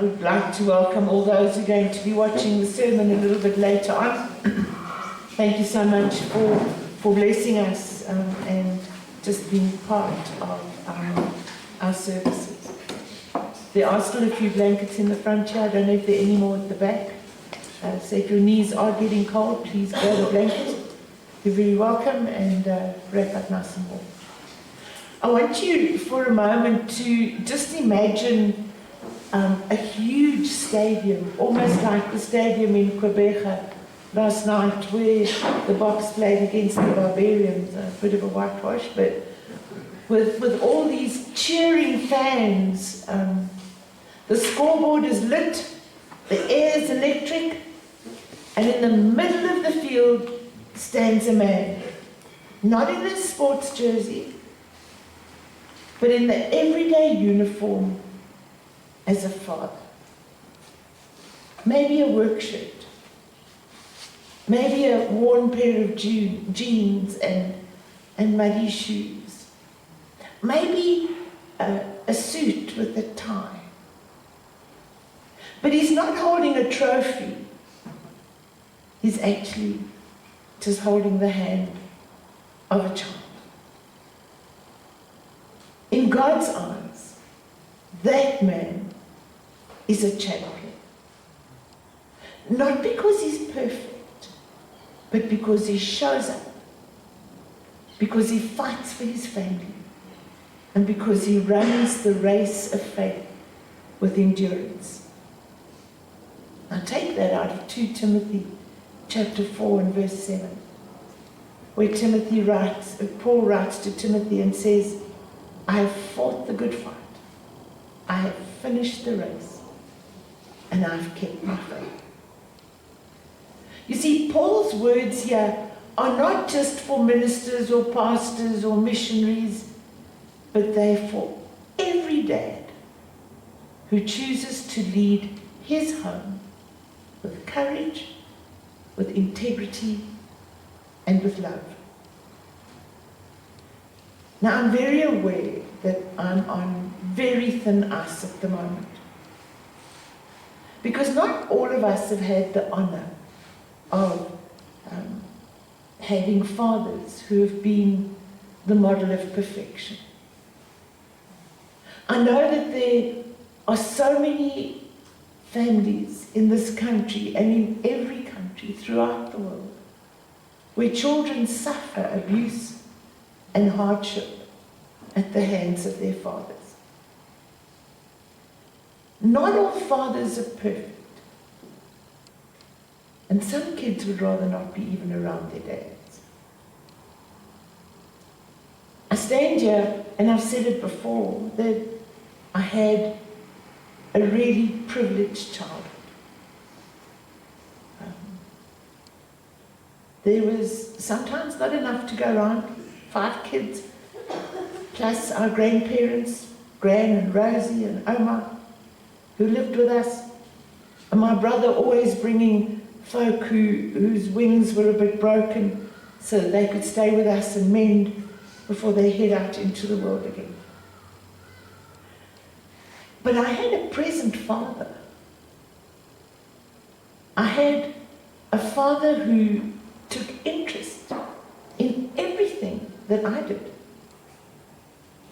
I would like to welcome all those who are going to be watching the sermon a little bit later on. Thank you so much for blessing us and just being part of our services. There are still a few blankets in the front here. I don't know if there are any more at the back. So if your knees are getting cold, please grab a blanket. You're very welcome, and wrap up nice and warm. I want you for a moment to just imagine a huge stadium, almost like the stadium in Quebec last night where the Boks played against the Barbarians, a bit of a whitewash, but with all these cheering fans. The scoreboard is lit, the air is electric, and in the middle of the field stands a man, not in a sports jersey, but in the everyday uniform as a father. Maybe a work shirt, maybe a worn pair of jeans and muddy shoes, maybe a suit with a tie. But he's not holding a trophy. He's actually just holding the hand of a child. In God's eyes, that man is a champion. Not because he's perfect, but because he shows up, because he fights for his family, and because he runs the race of faith with endurance. Now take that out of 2 Timothy chapter 4 and verse 7, where Paul writes to Timothy and says, I have fought the good fight, I have finished the race, and I've kept my faith. You see, Paul's words here are not just for ministers or pastors or missionaries, but they're for every dad who chooses to lead his home with courage, with integrity, and with love. Now, I'm very aware that I'm on very thin ice at the moment, because not all of us have had the honor of having fathers who have been the model of perfection. I know that there are so many families in this country and in every country throughout the world where children suffer abuse and hardship at the hands of their fathers. Not all fathers are perfect, and some kids would rather not be even around their dads. I stand here, and I've said it before, that I had a really privileged childhood. There was sometimes not enough to go around, 5 kids, plus our grandparents, Gran and Rosie and Omar, who lived with us, and my brother always bringing folk whose wings were a bit broken so that they could stay with us and mend before they head out into the world again. But I had a present father. I had a father who took interest in everything that I did.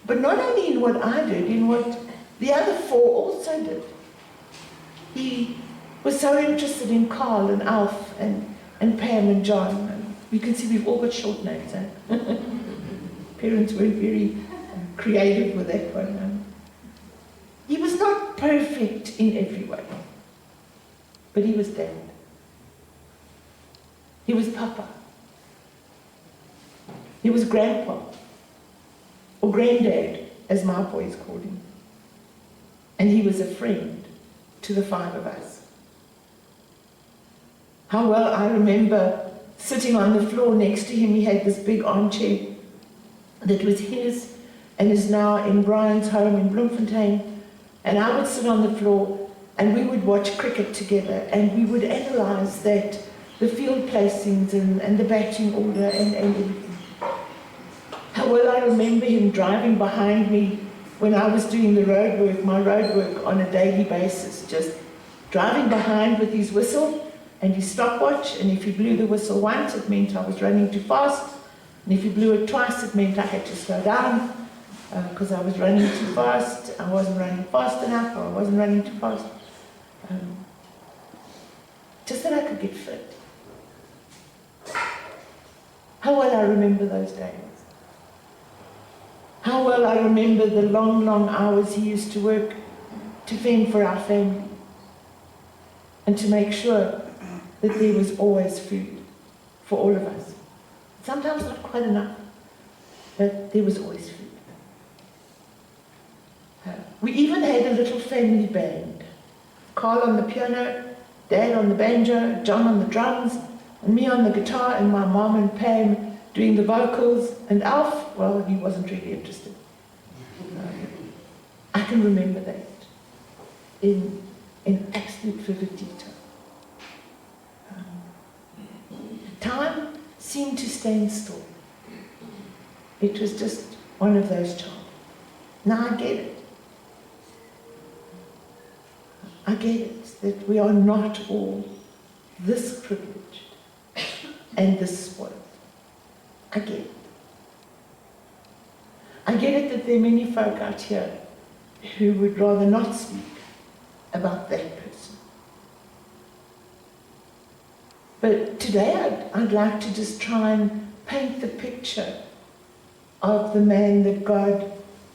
But not only in what I did, in what the other 4 also did. He was so interested in Carl and Alf and Pam and John. And you can see we've all got short names. Parents weren't very creative with that one. He was not perfect in every way, but he was Dad. He was Papa. He was Grandpa, or Granddad, as my boys called him. And he was a friend to the 5 of us. How well I remember sitting on the floor next to him. He had this big armchair that was his and is now in Brian's home in Bloemfontein. And I would sit on the floor and we would watch cricket together, and we would analyse that, the field placings and the batting order and everything. How well I remember him driving behind me when I was doing the road work, my road work on a daily basis, just driving behind with his whistle and his stopwatch, and if he blew the whistle once, it meant I was running too fast, and if he blew it twice, it meant I had to slow down because I was running too fast, I wasn't running fast enough, or I wasn't running too fast. Just that I could get fit. How well I remember those days. How well I remember the long, long hours he used to work to fend for our family and to make sure that there was always food for all of us. Sometimes not quite enough, but there was always food. We even had a little family band. Carl on the piano, Dad on the banjo, John on the drums, and me on the guitar, and my mom and Pam doing the vocals, and Alf, well, he wasn't really interested. I can remember that in absolute vivid detail. Time seemed to stand still. It was just one of those times. Now I get it. I get it, that we are not all this privileged and this spoiled. I get it. I get it that there are many folk out here who would rather not speak about that person. But today I'd like to just try and paint the picture of the man that God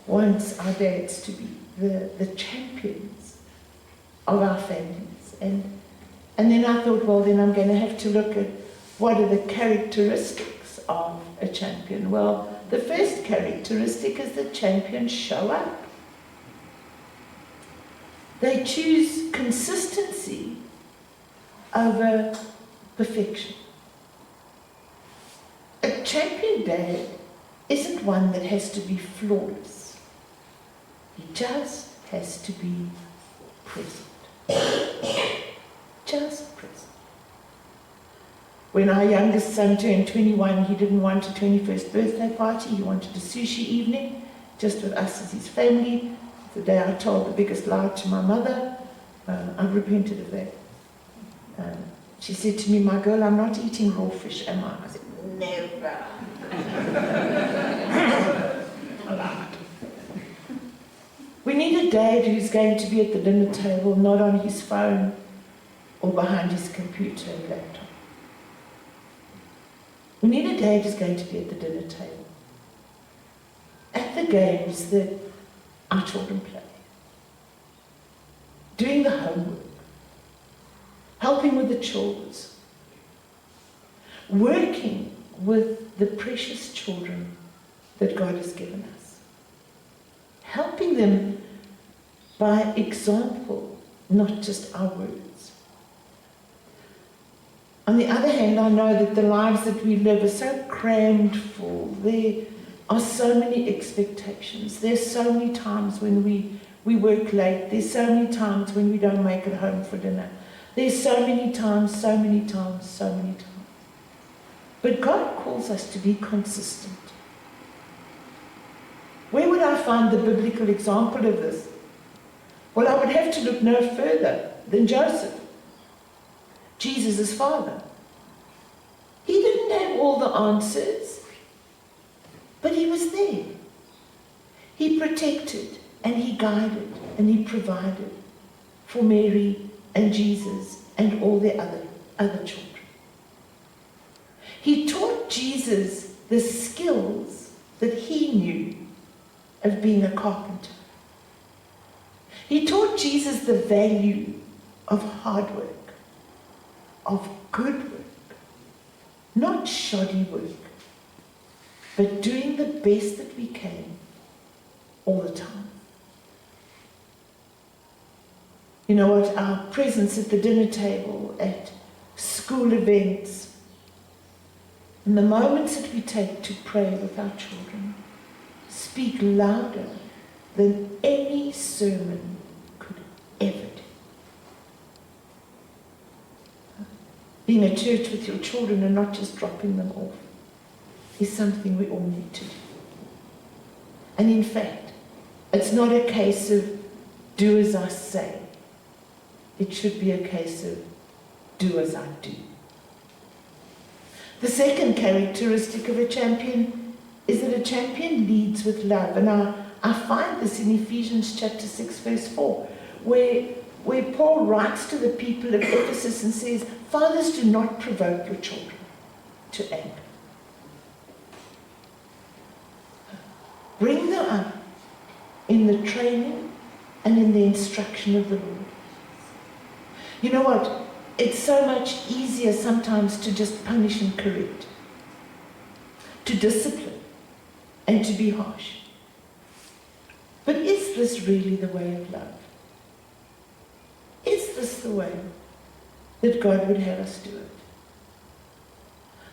wants our dads to be, the champions of our families. And then I thought, well, then I'm going to have to look at what are the characteristics of a champion. Well, the first characteristic is that champions show up. They choose consistency over perfection. A champion dad isn't one that has to be flawless. He just has to be present. Just present. When our youngest son turned 21, he didn't want a 21st birthday party. He wanted a sushi evening, just with us as his family. The day I told the biggest lie to my mother, I've repented of that. She said to me, "My girl, I'm not eating raw fish, am I?" I said, "Never." I lied. We need a dad who's going to be at the dinner table, not on his phone or behind his computer and laptop. We need a dad who's going to be at the dinner table, at the games that our children play, doing the homework, helping with the chores, working with the precious children that God has given us, helping them by example, not just our words. On the other hand, I know that the lives that we live are so crammed full. There are so many expectations. There's so many times when we work late. There's so many times when we don't make it home for dinner. There's so many times. But God calls us to be consistent. Where would I find the biblical example of this? Well, I would have to look no further than Joseph, Jesus' father. He didn't have all the answers, but he was there. He protected and he guided and he provided for Mary and Jesus and all the other children. He taught Jesus the skills that he knew of being a carpenter. He taught Jesus the value of hard work, of good work, not shoddy work, but doing the best that we can all the time. You know what? Our presence at the dinner table, at school events, and the moments that we take to pray with our children speak louder than any sermon could ever do. Being a church with your children and not just dropping them off is something we all need to do. And in fact, It's not a case of do as I say. It should be a case of do as I do. The second characteristic of a champion is that a champion leads with love. And I find this in Ephesians chapter 6, verse 4, where Paul writes to the people of Ephesus and says, fathers, do not provoke your children to anger. Bring them up in the training and in the instruction of the Lord. You know what? It's so much easier sometimes to just punish and correct, to discipline and to be harsh. But is this really the way of love? Is this the way that God would have us do it?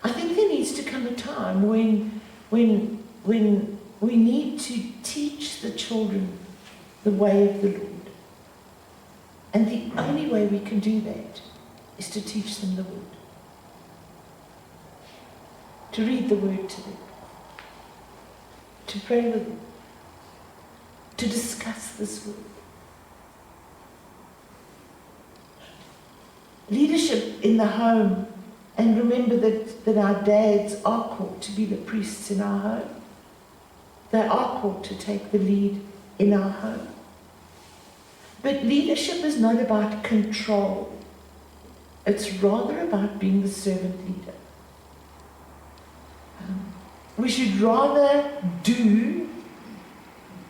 I think there needs to come a time when we need to teach the children the way of the Lord. And the only way we can do that is to teach them the Word. To read the Word to them. To pray with them. To discuss this Word. Leadership in the home, and remember that our dads are called to be the priests in our home. They are called to take the lead in our home. But leadership is not about control. It's rather about being the servant leader. We should rather do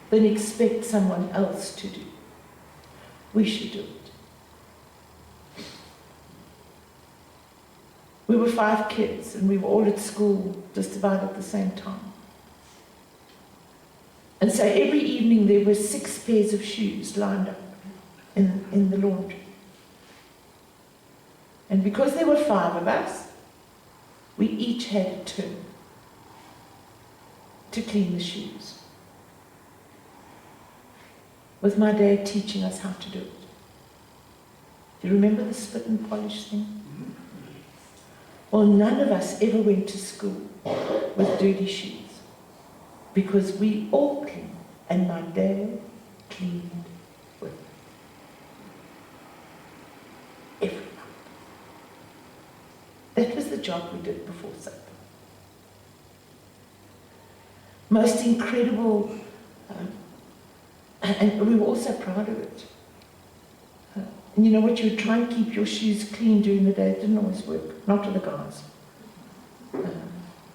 than expect someone else to do. We should do it. We were 5 kids and we were all at school just about at the same time. And so every evening there were 6 pairs of shoes lined up in the laundry. And because there were 5 of us, we each had a turn to clean the shoes. With my dad teaching us how to do it. Do you remember the spit and polish thing? Well, none of us ever went to school with dirty shoes because we all cleaned, and my dad cleaned with them. Every night. That was the job we did before supper. Most incredible, and we were also proud of it. And you know what, you would try and keep your shoes clean during the day. It didn't always work, not to the guys.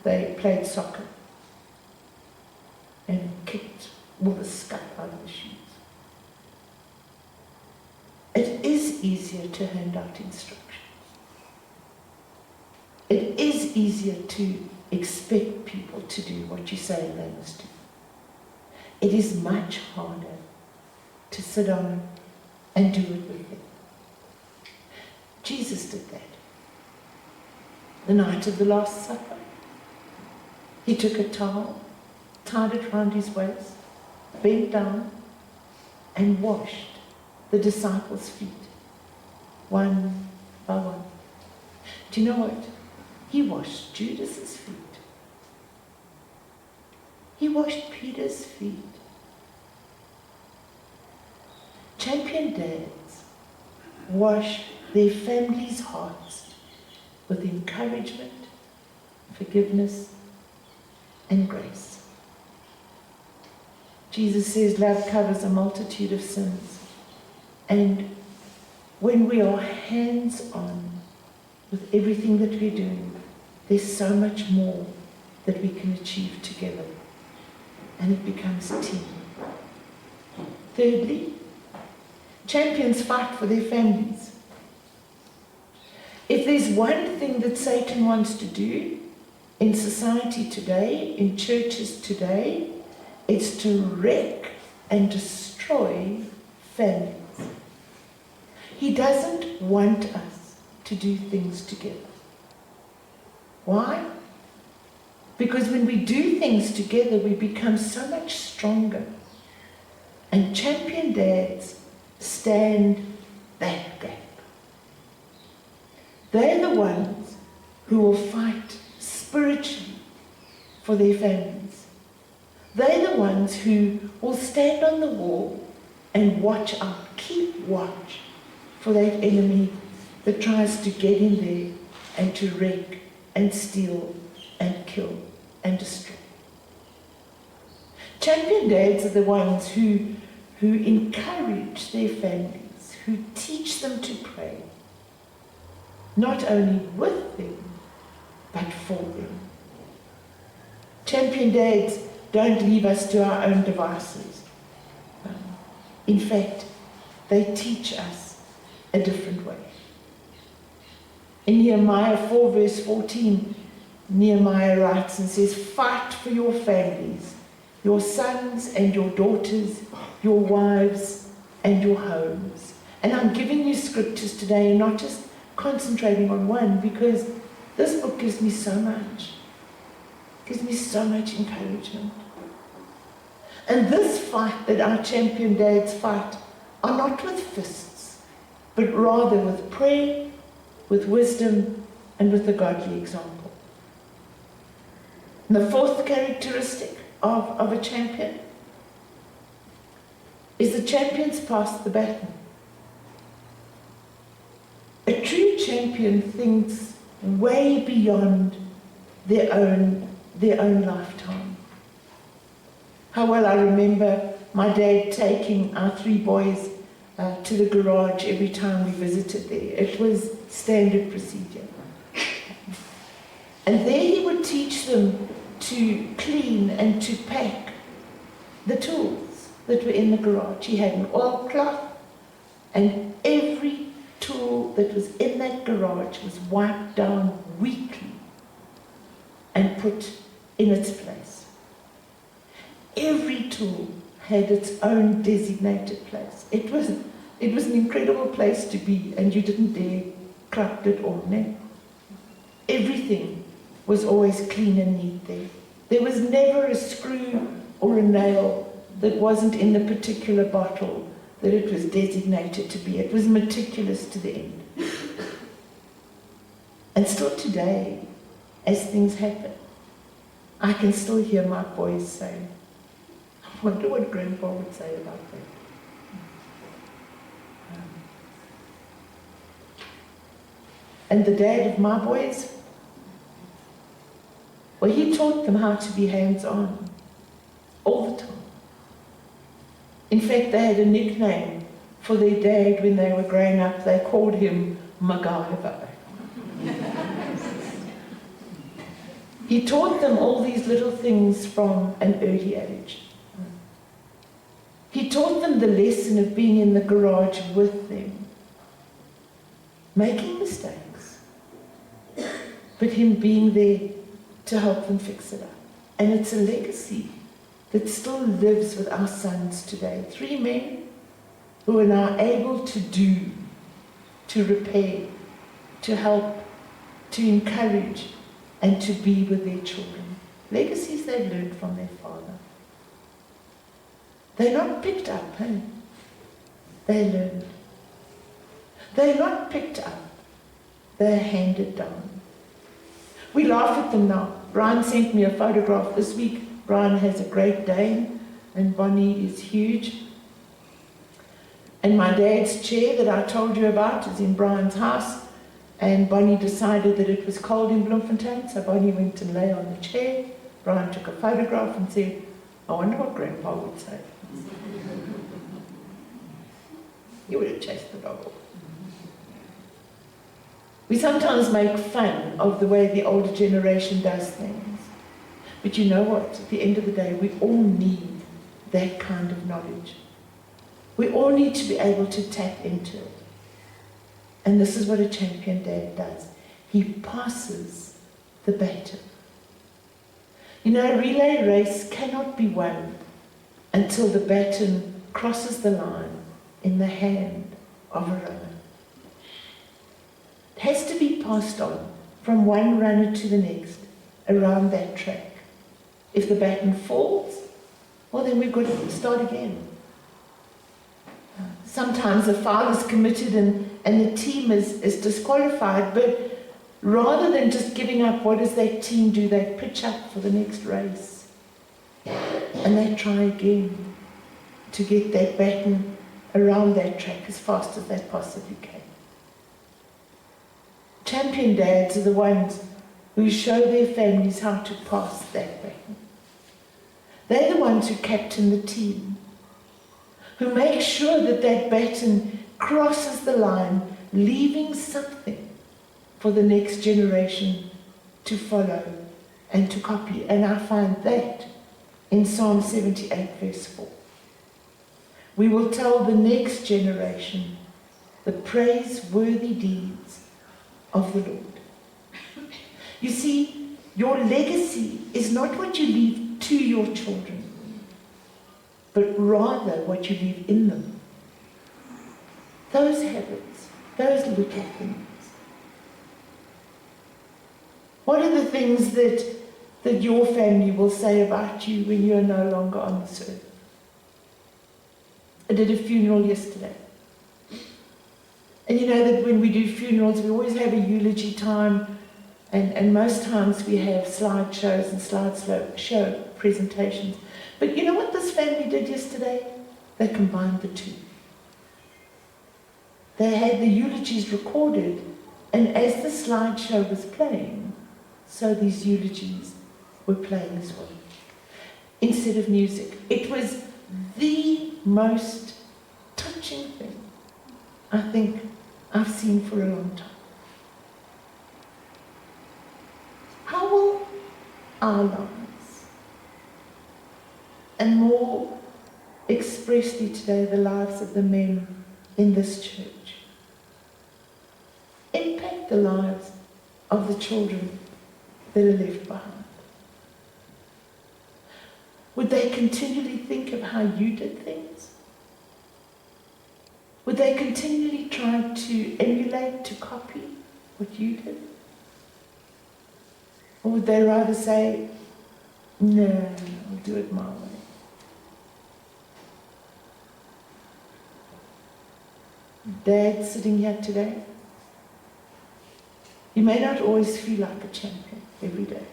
They played soccer and kicked all the scuff out of the shoes. It is easier to hand out instructions. It is easier to expect people to do what you say they must do. It is much harder to sit down and do it with them. Jesus did that. The night of the Last Supper, he took a towel, tied it round his waist, bent down, and washed the disciples' feet, one by one. Do you know what? He washed Judas's feet. He washed Peter's feet. Champion dads wash their families' hearts with encouragement, forgiveness, and grace. Jesus says love covers a multitude of sins. And when we are hands-on with everything that we're doing, there's so much more that we can achieve together. And it becomes a team. Thirdly, champions fight for their families. If there's one thing that Satan wants to do in society today, in churches today, it's to wreck and destroy families. He doesn't want us to do things together. Why? Because when we do things together, we become so much stronger. And champion dads stand that gap. They're the ones who will fight spiritually for their families. They're the ones who will stand on the wall and watch out, keep watch for that enemy that tries to get in there and to wreck and steal and kill and destroy. Champion dads are the ones who encourage their families, who teach them to pray, not only with them, but for them. Champion dads don't leave us to our own devices. In fact, they teach us a different way. In Nehemiah 4 verse 14, Nehemiah writes and says, "Fight for your families, your sons and your daughters, your wives and your homes." And I'm giving you scriptures today and not just concentrating on one, because this book gives me so much. Gives me so much encouragement. And this fight that our champion dads fight are not with fists, but rather with prayer, with wisdom, and with a godly example. And the fourth characteristic of a champion is the champions pass the baton. A true champion thinks way beyond their own lifetime. How well I remember my dad taking our three boys to the garage every time we visited there. It was standard procedure. And there he would teach them to clean and to pack the tools that were in the garage. He had an oilcloth, and every tool that was in that garage was wiped down weekly and put in its place. Every tool had its own designated place. It was an incredible place to be, and you didn't dare corrupt it or no. Everything was always clean and neat there. There was never a screw or a nail that wasn't in the particular bottle that it was designated to be. It was meticulous to the end. And still today, as things happen, I can still hear my boys say, "I wonder what Grandpa would say about that." And the dad of my boys, well, he taught them how to be hands-on all the time. In fact, they had a nickname for their dad when they were growing up. They called him MacGyver. He taught them all these little things from an early age. He taught them the lesson of being in the garage with them, making mistakes, but him being there to help them fix it up. And it's a legacy that still lives with our sons today. 3 men who are now able to do, to repair, to help, to encourage, and to be with their children. Legacies they've learned from their father. They're not picked up, hey? They learned. They're not picked up. They're handed down. We laugh at them now. Brian sent me a photograph this week. Brian has a Great Dane, and Bonnie is huge. And my dad's chair that I told you about is in Brian's house. And Bonnie decided that it was cold in Bloemfontein, so Bonnie went and lay on the chair. Brian took a photograph and said, "I wonder what Grandpa would say." He would have chased the dog off. We sometimes make fun of the way the older generation does things. But you know what? At the end of the day, we all need that kind of knowledge. We all need to be able to tap into it. And this is what a champion dad does. He passes the baton. You know, a relay race cannot be won until the baton crosses the line in the hand of a runner. It has to be passed on from one runner to the next around that track. If the baton falls, well, then we've got to start again. Sometimes a foul is committed and the team is disqualified, but rather than just giving up, what does that team do? They pitch up for the next race. And they try again to get that baton around that track as fast as they possibly can. Champion dads are the ones who show their families how to pass that baton. They're the ones who captain the team, who make sure that that baton crosses the line, leaving something for the next generation to follow and to copy. And I find that in Psalm 78, verse 4. We will tell the next generation the praiseworthy deeds of the Lord. You see, your legacy is not what you leave to your children, but rather what you leave in them. Those habits, those little things. What are the things that your family will say about you when you're no longer on this earth? I did a funeral yesterday. And you know that when we do funerals, we always have a eulogy time, and most times we have slideshows and slideshow presentations. But you know what this family did yesterday? They combined the two. They had the eulogies recorded, and as the slideshow was playing, so these eulogies were playing as well, instead of music. It was the most touching thing I think I've seen for a long time. How will our lives, and more expressly today the lives of the men in this church, impact the lives of the children that are left behind? Would they continually think of how you did things? Would they continually try to emulate, to copy what you did? Or would they rather say, no, I'll do it my way? Dad sitting here today, you may not always feel like a champion every day.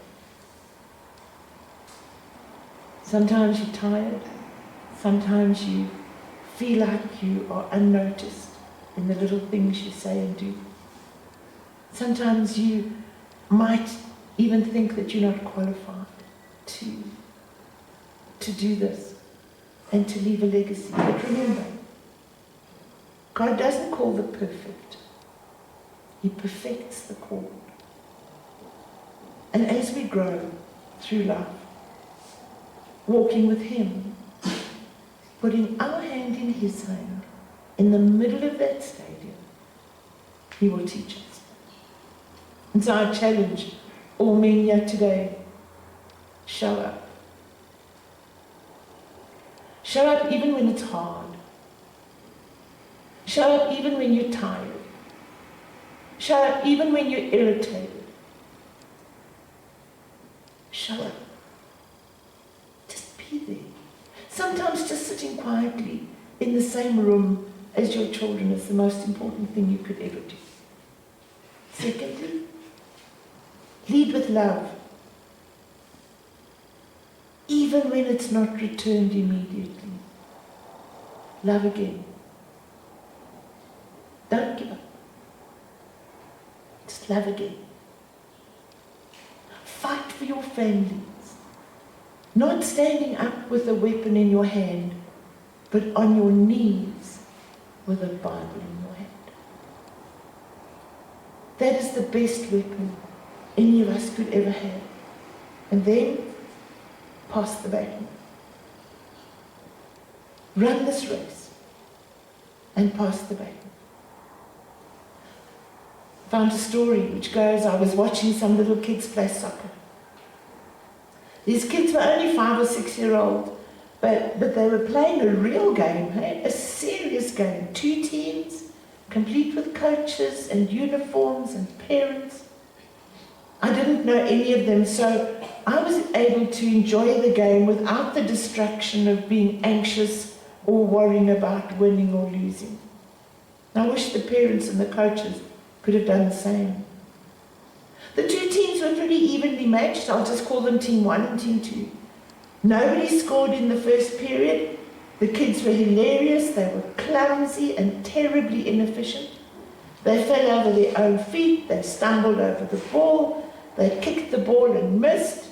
Sometimes you're tired. Sometimes you feel like you are unnoticed in the little things you say and do. Sometimes you might even think that you're not qualified to do this and to leave a legacy. But remember, God doesn't call the perfect. He perfects the called. And as we grow through life, walking with Him, putting our hand in His hand, in the middle of that stadium, He will teach us. And so I challenge all men here today, show up. Show up even when it's hard. Show up even when you're tired. Show up even when you're irritated. Show up. Just be there. Sometimes just sitting quietly in the same room as your children is the most important thing you could ever do. Secondly, lead with love. Even when it's not returned immediately. Love again. Don't give up. Just love again. Fight for your families. Not standing up with a weapon in your hand, but on your knees with a Bible in your hand. That is the best weapon any of us could ever have. And then, pass the baton. Run this race and pass the baton. Found a story which goes, I was watching some little kids play soccer. These kids were only 5 or 6 years old, but they were playing a real game, hey? A serious game. 2 teams, complete with coaches and uniforms and parents. I didn't know any of them, so I was able to enjoy the game without the distraction of being anxious or worrying about winning or losing. I wish the parents and the coaches could have done the same. The 2 teams were pretty evenly matched. I'll just call them Team 1 and Team 2. Nobody scored in the first period. The kids were hilarious. They were clumsy and terribly inefficient. They fell over their own feet. They stumbled over the ball. They kicked the ball and missed.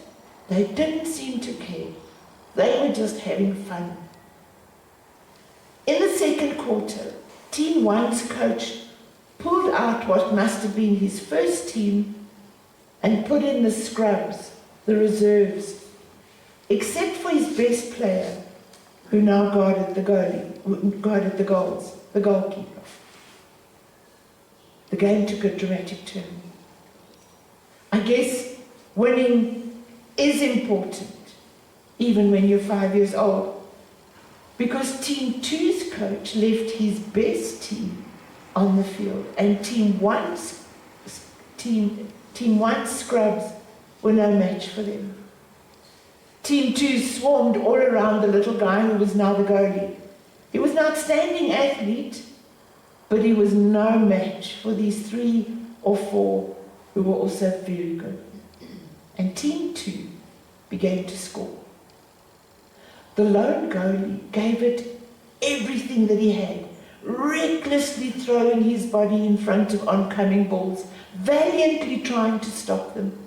They didn't seem to care. They were just having fun. In the second quarter, Team 1's coach pulled out what must have been his first team and put in the scrubs, the reserves, except for his best player, who now guarded the goals, the goalkeeper. The game took a dramatic turn. I guess winning is important, even when you're 5 years old, because Team 2's coach left his best team on the field, and Team 1's scrubs were no match for them. Team 2 swarmed all around the little guy who was now the goalie. He was an outstanding athlete, but he was no match for these 3 or 4 who were also very good. And Team 2 began to score. The lone goalie gave it everything that he had, recklessly throwing his body in front of oncoming balls, valiantly trying to stop them.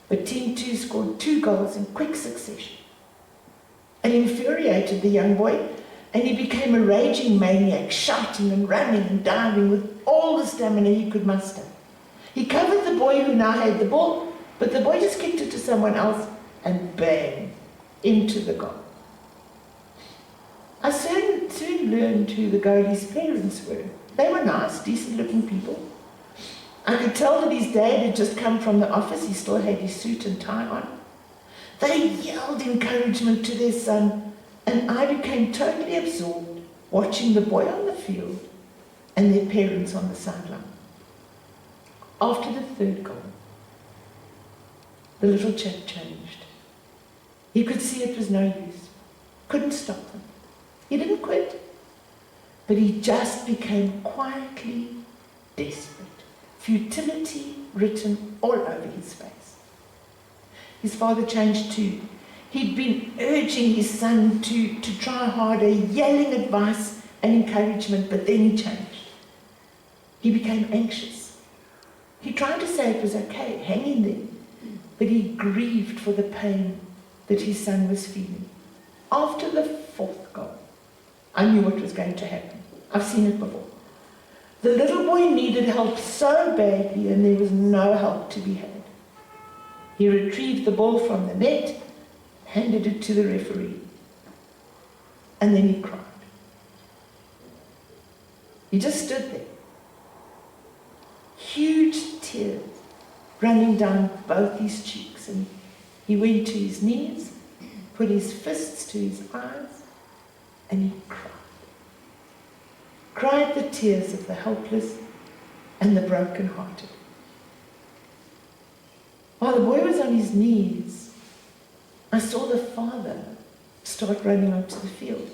But Team 2 scored 2 goals in quick succession. It infuriated the young boy, and he became a raging maniac, shouting and running and diving with all the stamina he could muster. He covered the boy who now had the ball, but the boy just kicked it to someone else, and bang, into the goal. I soon learned who the goalie's parents were. They were nice, decent-looking people. I could tell that his dad had just come from the office. He still had his suit and tie on. They yelled encouragement to their son, and I became totally absorbed watching the boy on the field and their parents on the sideline. After the third goal, the little chap changed. He could see it was no use. Couldn't stop them. He didn't quit, but he just became quietly desperate. Futility written all over his face. His father changed too. He'd been urging his son to try harder, yelling advice and encouragement, but then he changed. He became anxious. He tried to say it was okay, hang in there, but he grieved for the pain that his son was feeling. After the 4th goal, I knew what was going to happen. I've seen it before. The little boy needed help so badly, and there was no help to be had. He retrieved the ball from the net, handed it to the referee, and then he cried. He just stood there, huge tears running down both his cheeks, and he went to his knees, put his fists to his eyes, and he cried. Cried the tears of the helpless and the broken-hearted. While the boy was on his knees, I saw the father start running onto the field.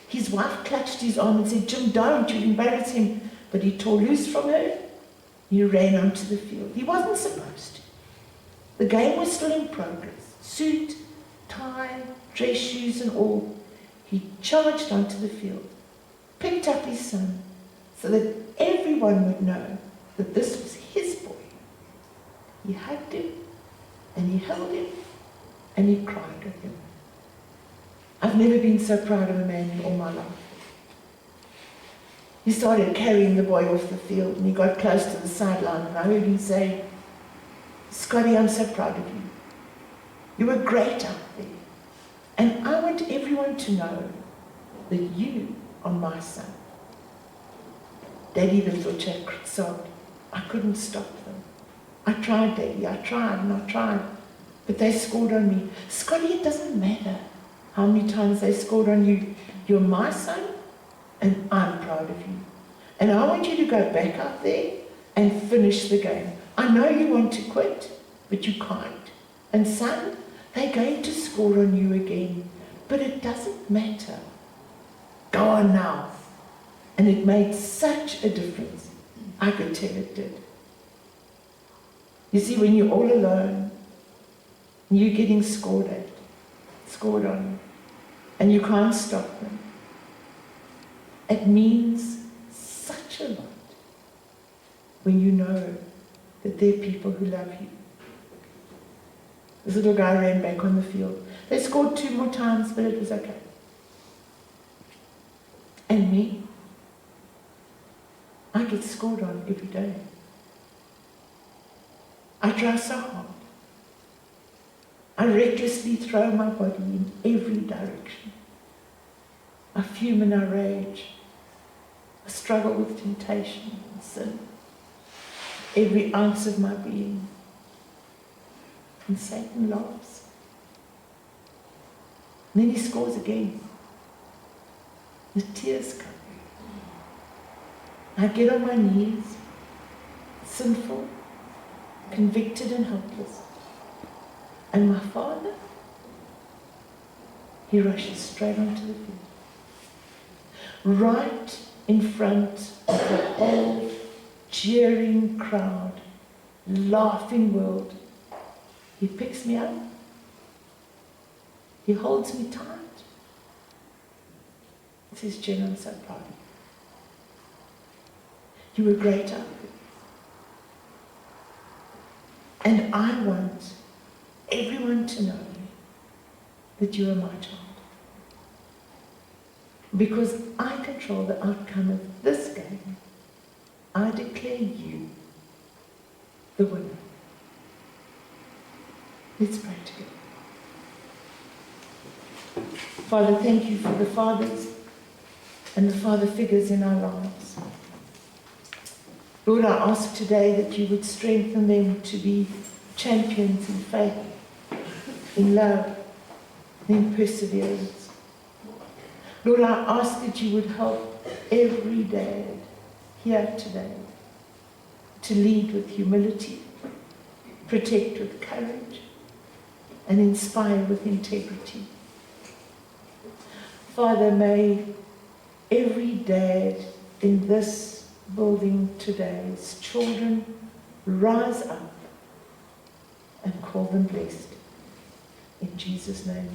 His wife clutched his arm and said, "Jim, don't, you'll embarrass him." But he tore loose from her. He ran onto the field. He wasn't supposed to. The game was still in progress. Suit, tie, dress shoes and all. He charged onto the field, picked up his son so that everyone would know that this was his boy. He hugged him and he held him and he cried with him. I've never been so proud of a man in all my life. He started carrying the boy off the field and he got close to the sideline and I heard him say, "Scotty, I'm so proud of you. You were great out there. And I want everyone to know that you are my son." Daddy, the little chap sobbed, "I couldn't stop them. I tried, Daddy, I tried and I tried. But they scored on me." "Scotty, it doesn't matter how many times they scored on you. You're my son and I'm proud of you. And I want you to go back out there and finish the game. I know you want to quit, but you can't. And son, they're going to score on you again, but it doesn't matter. Go on now." And it made such a difference. I could tell it did. You see, when you're all alone, and you're getting scored at, scored on, and you can't stop them. It means such a lot when you know that there are people who love you. This little guy ran back on the field. They scored 2 more times, but it was okay. And me, I get scored on every day. I try so hard. I recklessly throw my body in every direction. I fume and I rage. I struggle with temptation and sin. Every ounce of my being. And Satan laughs. And then he scores again. The tears come. I get on my knees, sinful, convicted and helpless. And my Father, he rushes straight onto the field. Right in front of the whole jeering crowd, laughing world. He picks me up. He holds me tight. He says, Jen, I'm so proud of you. You were great out there. And I want everyone to know that you are my child. Because I control the outcome of this game, I declare you the winner. Let's pray together. Father, thank you for the fathers and the father figures in our lives. Lord, I ask today that you would strengthen them to be champions in faith, in love, and in perseverance. Lord, I ask that you would help every dad here today to lead with humility, protect with courage, and inspire with integrity. Father, may every dad in this building today's children rise up and call them blessed. In Jesus' name.